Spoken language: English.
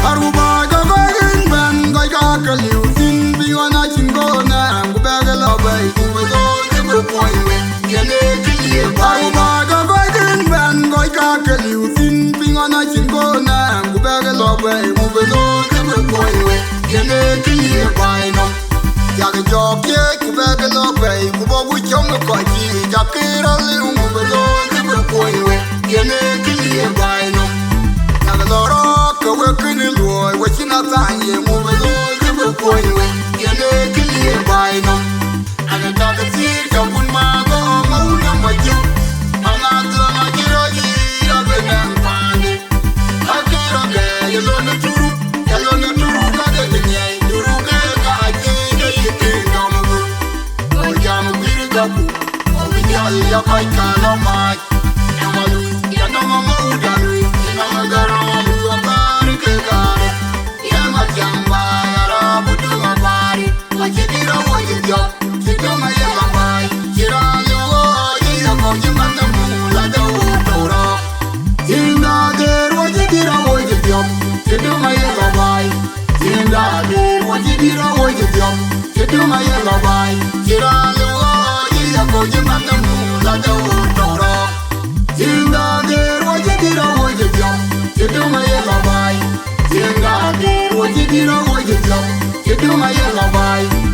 Aruba ga going ban ga ga kaliu tin bi wana chingona kubega labai kubezo de point we yele kili Aruba ga going ban ga ga kaliu tin bi wana chingona kubega labai kubezo de point we yele kili no yaga job ye kubega labai kubogu chong ko ji jakira lu kubezo de point we yele kili no Loro, go working in Loy, watching a tiny moving on the point when you're making it by no. And a dog at sea, come on, my go, my you. I'm not gonna get a year of it and find it. I can't get you on the truth, you're on the truth, I get the name, you don't get I can't get on the roof. Oh, young, we got you. Oh, we got you, I can't mind. And I lose, you know, I'm old, I lose, you know, I got on. You do my yellow boy.